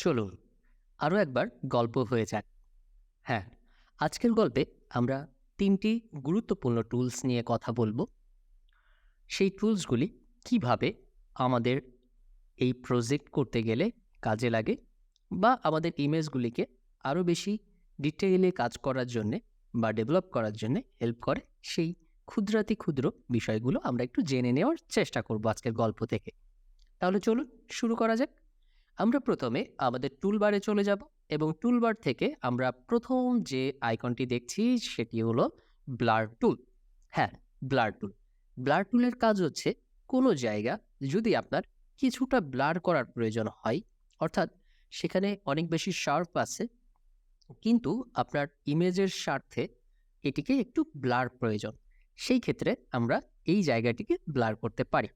চলুন আরও একবার গল্প হয়ে যাক। হ্যাঁ, আজকের গল্পে আমরা ৩টি গুরুত্বপূর্ণ টুলস নিয়ে কথা বলবো। সেই টুলসগুলি কিভাবে আমাদের এই প্রজেক্ট করতে গেলে কাজে লাগে বা আমাদের ইমেজগুলিকে আরও বেশি ডিটেইলে কাজ করার জন্যে বা ডেভেলপ করার জন্যে হেল্প করে, সেই ক্ষুদ্রাতি ক্ষুদ্র বিষয়গুলো আমরা একটু জেনে নেওয়ার চেষ্টা করব আজকের গল্প থেকে। তাহলে চলুন শুরু করা যাক। আমরা প্রথমে আমাদের টুলবারে চলে যাব এবং টুলবার থেকে আমরা প্রথম যে আইকনটি দেখছি সেটি হলো ব্লার টুল। হ্যাঁ, ব্লার টুল। ব্লার টুলের কাজ হচ্ছে কোনো জায়গা যদি আপনার কিছুটা ব্লার করার প্রয়োজন হয়, অর্থাৎ সেখানে অনেক বেশি শার্প আছে কিন্তু আপনার ইমেজের স্বার্থে এটিকে একটু ব্লার প্রয়োজন, সেই ক্ষেত্রে আমরা এই জায়গাটিকে ব্লার করতে পারি।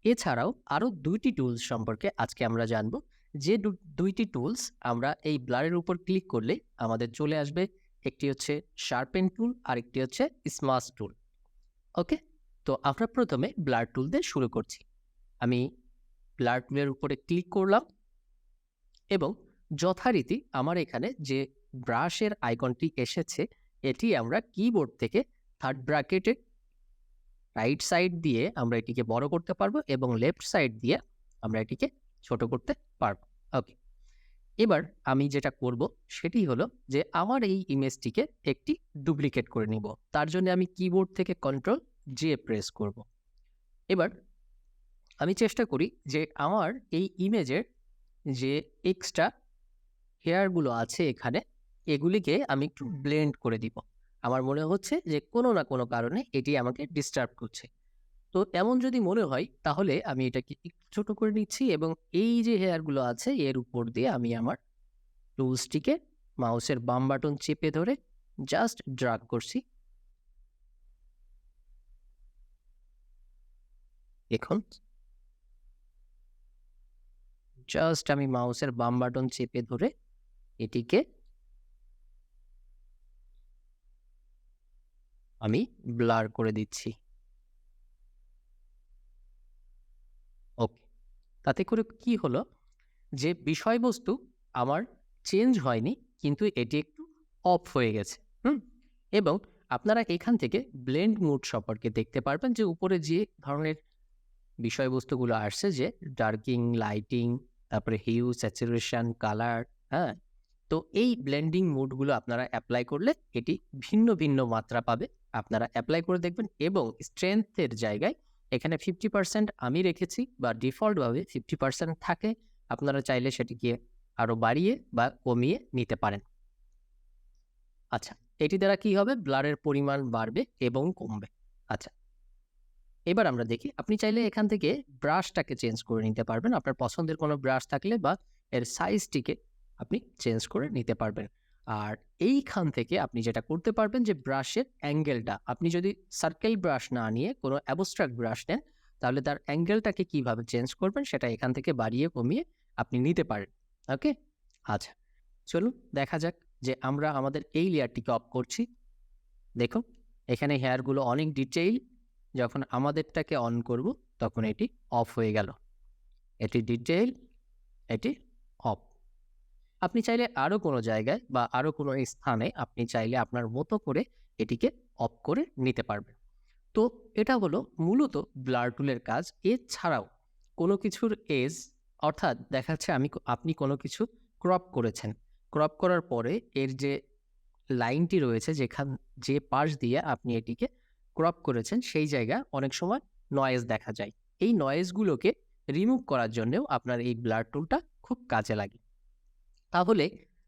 এছাড়াও আরও ২টি টুলস সম্পর্কে আজকে আমরা জানব। যে ২টি টুলস আমরা এই ব্লারের উপর ক্লিক করলে আমাদের চলে আসবে, একটি হচ্ছে শার্পেন টুল আর একটি হচ্ছে স্মাশ টুল। ওকে, তো আমরা প্রথমে ব্লার টুল দিয়ে শুরু করছি। আমি ব্লার টুলের উপরে ক্লিক করলাম এবং যথারীতি আমার এখানে যে ব্রাশের আইকনটি এসেছে এটি আমরা কিবোর্ড থেকে থার্ড ব্র্যাকেটে রাইট সাইড দিয়ে আমরা এটিকে বড় করতে পারবো এবং লেফট সাইড দিয়ে আমরা এটিকে ছোট করতে পারবো। ওকে, এবার আমি যেটা করব সেটি হলো যে আমার এই ইমেজটিকে একটি ডুপ্লিকেট করে নিব। তার জন্য আমি কিবোর্ড থেকে কন্ট্রোল জে প্রেস করব। এবার আমি চেষ্টা করি যে আমার এই ইমেজের যে এক্সট্রা হেয়ারগুলো আছে এখানে, এগুলিকে আমি একটু ব্লেন্ড করে দিব। আমার মনে হচ্ছে যে কোনো না কোনো কারণে এটি আমাকে ডিস্টার্ব করছে। তো এমন যদি মনে হয় তাহলে আমি এটাকে একটু ছোট করে নিচ্ছি এবং এই যে হেয়ারগুলো আছে এর উপর দিয়ে আমি আমার টুলসটিকে মাউসের বাম বাটন চেপে ধরে জাস্ট ড্রাগ করছি। দেখুন, জাস্ট আমি মাউসের বাম বাটন চেপে ধরে এটিকে আমি ব্লার করে দিচ্ছি। ওকে, তাতে করে কি হলো যে বিষয়বস্তু আমার চেঞ্জ হয়নি কিন্তু এটি একটু অফ হয়ে গেছে। এবং আপনারা এখান থেকে ব্লেন্ড মুড সম্পর্কে দেখতে পারবেন যে উপরে যে ধরনের বিষয়বস্তুগুলো আসছে, যে ডার্কিং, লাইটিং, তারপরে হিউ, স্যাচুরেশন, কালার। হ্যাঁ, তো এই ব্লেন্ডিং মুডগুলো আপনারা অ্যাপ্লাই করলে এটি ভিন্ন ভিন্ন মাত্রা পাবে। আপনারা অ্যাপ্লাই করে দেখবেন এবং স্ট্রেংথের জায়গায় এখানে 50% আমি রেখেছি বা ডিফল্টভাবে 50% থাকে। আপনারা চাইলে সেটিকে আরও বাড়িয়ে বা কমিয়ে নিতে পারেন। আচ্ছা, এটি দ্বারা কি হবে, ব্লারের পরিমাণ বাড়বে এবং কমবে। আচ্ছা, এবার আমরা দেখি আপনি চাইলে এখান থেকে ব্রাশটাকে চেঞ্জ করে নিতে পারবেন। আপনার পছন্দের কোনো ব্রাশ থাকলে বা এর সাইজটিকে আপনি চেঞ্জ করে নিতে পারবেন। আর এইখান থেকে আপনি যেটা করতে পারবেন যে ব্রাশের অ্যাঙ্গেলটা, আপনি যদি সার্কেল ব্রাশ না নিয়ে কোনো অ্যাবস্ট্রাক্ট ব্রাশ নেন তাহলে তার অ্যাঙ্গেলটাকে কিভাবে চেঞ্জ করবেন সেটা এখান থেকে বাড়িয়ে কমিয়ে আপনি নিতে পারেন। ওকে, আচ্ছা, চলুন দেখা যাক যে আমরা আমাদের এই লেয়ারটিকে অফ করছি। দেখুন, এখানে হেয়ারগুলো অনেক ডিটেইল। যখন আমাদেরটাকে অন করব তখন এটি অফ হয়ে গেল। এটি ডিটেইল, এটি অফ। আপনি চাইলে আরও কোনো জায়গায় বা আরও কোনো স্থানে আপনি চাইলে আপনার মতো করে এটিকে অফ করে নিতে পারবেন। তো এটা হলো মূলত ব্লার টুলের কাজ। এছাড়াও কোনো কিছুর এজ, অর্থাৎ দেখা যাচ্ছে আপনি কোনো কিছু ক্রপ করেছেন। ক্রপ করার পরে এর যে লাইনটি রয়েছে যে পাশ দিয়ে আপনি এটিকে ক্রপ করেছেন সেই জায়গায় অনেক সময় নয়েজ দেখা যায়। এই নয়েজগুলোকে রিমুভ করার জন্যেও আপনার এই ব্লার টুলটা খুব কাজে লাগে। তাহলে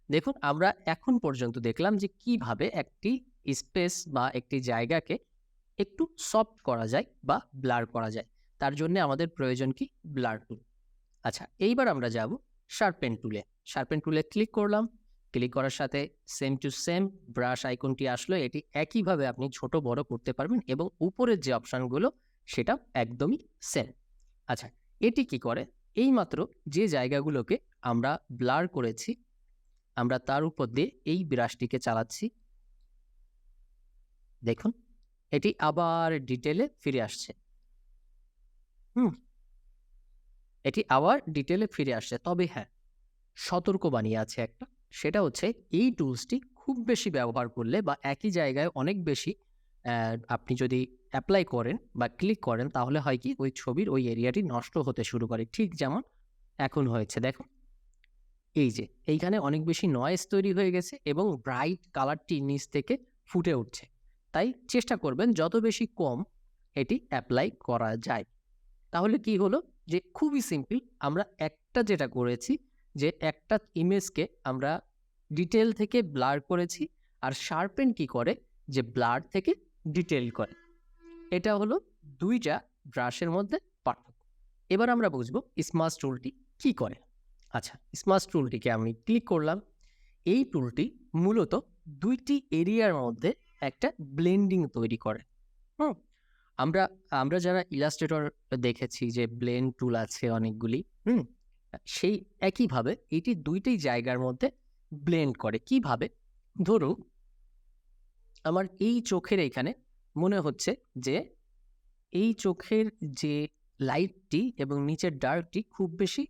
দেখুন, আমরা এখন পর্যন্ত দেখলাম যে কিভাবে একটি স্পেস বা একটি জায়গাকে একটু সফট করা যায় বা ব্লার করা যায়। তার জন্য আমাদের প্রয়োজন কি, ব্লার টুল। আচ্ছা, এইবার আমরা যাব শার্পেন টুলে। শার্পেন টুলে ক্লিক করলাম। ক্লিক করার সাথে সেম টু সেম ব্রাশ আইকনটি আসলো। এটি একইভাবে আপনি ছোট বড় করতে পারবেন এবং উপরের যে অপশানগুলো সেটাও একদমই সেম। আচ্ছা, এটি কি করে, এইমাত্র যে জায়গাগুলোকে আমরা ব্লার করেছি আমরা তার উপর দিয়ে এই ব্রাশটিকে চালাচ্ছি। দেখুন, এটি আবার ডিটেলে ফিরে আসছে। হুম, এটি আবার ডিটেলে ফিরে আসছে। তবে হ্যাঁ, সতর্কবাণী আছে একটা। সেটা হচ্ছে এই টুলসটি খুব বেশি ব্যবহার করলে বা একই জায়গায় অনেক বেশি আপনি যদি এপ্লাই করেন বা ক্লিক করেন তাহলে হয় কি ওই ছবির ওই এরিয়াটি নষ্ট হতে শুরু করে। ঠিক যেমন এখন হয়েছে দেখুন। এই যে এইখানে অনেক বেশি নয়েজ তৈরি হয়ে গেছে এবং ব্রাইট কালারটি নিচ থেকে ফুটে উঠছে। তাই চেষ্টা করবেন যত বেশি কম এটি এপ্লাই করা যায়। তাহলে কি হলো যে খুবই সিম্পল আমরা একটা যেটা করেছি যে একটা ইমেজকে আমরা ডিটেল থেকে ব্লার করেছি আর শার্পেন কি করে যে ব্লার থেকে ডিটেল করে। এটা হলো দুইটা ব্রাশের মধ্যে পার্থক্য। এবার আমরা বুঝবো স্মার্ট টুলটি কি করে। আচ্ছা, স্মার্ট টুলটিকে আমি ক্লিক করলাম। এই টুলটি মূলত দুইটি এরিয়ার মধ্যে একটা ব্লেন্ডিং তৈরি করে। হুম আমরা আমরা যারা ইলাস্ট্রেটর দেখেছি যে ব্লেন্ড টুল আছে অনেকগুলি। সেই একইভাবে এটি দুইটাই জায়গার মধ্যে ব্লেন্ড করে। কিভাবে? ধরুন আমার এই চোখের এখানে মনে হচ্ছে যে এই চোখের যে লাইটটি এবং নিচের ডার্কটি খুব বেশি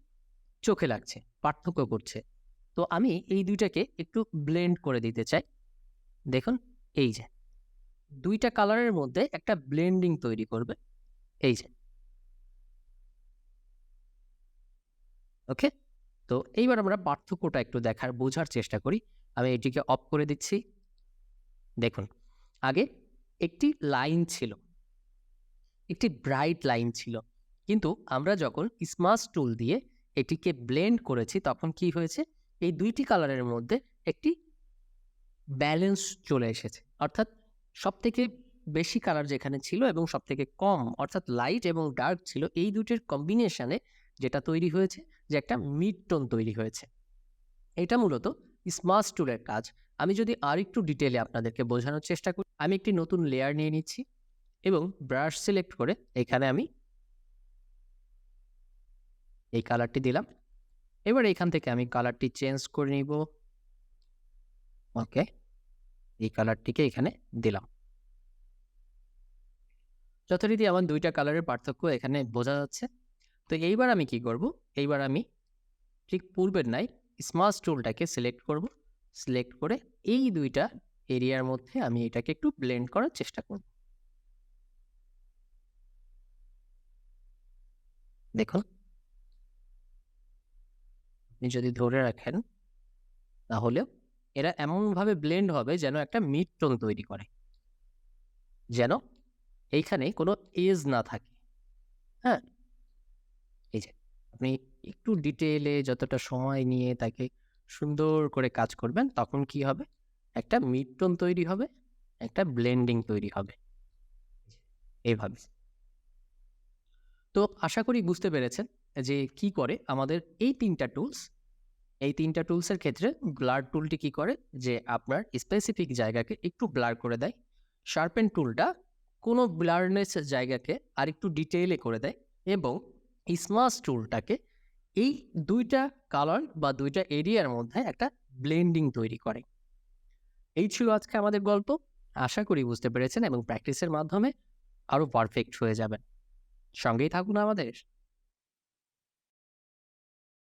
চোখে লাগছে, পার্থক্য করছে। তো আমি এই দুইটাকে একটু ব্লেন্ড করে দিতে চাই। দেখুন এই যে দুইটা কালারের মধ্যে একটা ব্লেন্ডিং তৈরি করবে। এই যে ওকে। তো এইবার আমরা পার্থক্যটা একটু বোঝার চেষ্টা করি। আমি এটিকে অফ করে দিচ্ছি। দেখুন আগে একটি লাইন ছিল, একটি ব্রাইট লাইন ছিল, কিন্তু আমরা যখন স্মার্ট টুল দিয়ে এটিকে ব্লেন্ড করেছি তখন কি হয়েছে, এই দুইটি কালারের মধ্যে একটি ব্যালেন্স চলে এসেছে। অর্থাৎ সবথেকে বেশি কালার যেখানে ছিল এবং সবথেকে কম অর্থাৎ লাইট এবং ডার্ক ছিল, এই দুটির কম্বিনেশনে যেটা তৈরি হয়েছে যে একটা মিড টোন তৈরি হয়েছে। এটা মূলত স্মার্ট টুলের কাজ। আমি যদি আর একটু ডিটেলে আপনাদেরকে বোঝানোর চেষ্টা করি, আমি একটি নতুন লেয়ার নিয়ে নিচ্ছি এবং ব্রাশ সিলেক্ট করে এখানে আমি এই কালারটি দিলাম। এবার এখান থেকে আমি কালারটি চেঞ্জ করে নিব। ওকে, এই কালারটিকে এখানে দিলাম। যথারীতি আমার দুইটা কালারের পার্থক্য এখানে বোঝা যাচ্ছে। তো এইবার আমি কি করব, এইবার আমি ঠিক পূর্বের নাই স্মার্ট টুলটাকে সিলেক্ট করব। সিলেক্ট করে এই দুইটা এরিয়ার মধ্যে আমি এটাকে একটু ব্লেন্ড করার চেষ্টা করব। দেখুন আপনি যদি ধরে রাখেন তাহলে এরা এমনভাবে ব্লেন্ড হবে যেন একটা মিড টোন তৈরি করে, যেন এইখানে কোনো এজ না থাকে। হ্যাঁ, এই যে আপনি একটু ডিটেলে যতটা সময় নিয়ে তাকে সুন্দর করে কাজ করবেন তখন কি হবে, একটা মিড টোন তৈরি হবে, একটা ব্লেন্ডিং তৈরি হবে এইভাবে। তো আশা করি বুঝতে পেরেছেন যে কি করে আমাদের এই তিনটা টুলস। এই তিনটা টুলসের ক্ষেত্রে ব্লার টুলটি কি করে যে আপনার স্পেসিফিক জায়গাকে একটু ব্লার করে দেয়। শার্পেন টুলটা কোনো ব্লারনেস জায়গাকে আরেকটু ডিটেইলে করে দেয় এবং স্মার্ট টুলটাকে এই দুইটা কালার বা দুইটা এরিয়ার মধ্যে একটা ব্লেন্ডিং তৈরি করে। এই ছিল আজকে আমাদের গল্প। আশা করি বুঝতে পেরেছেন এবং প্র্যাকটিসের মাধ্যমে আরও পারফেক্ট হয়ে যাবেন। সঙ্গেই থাকুন আমাদের।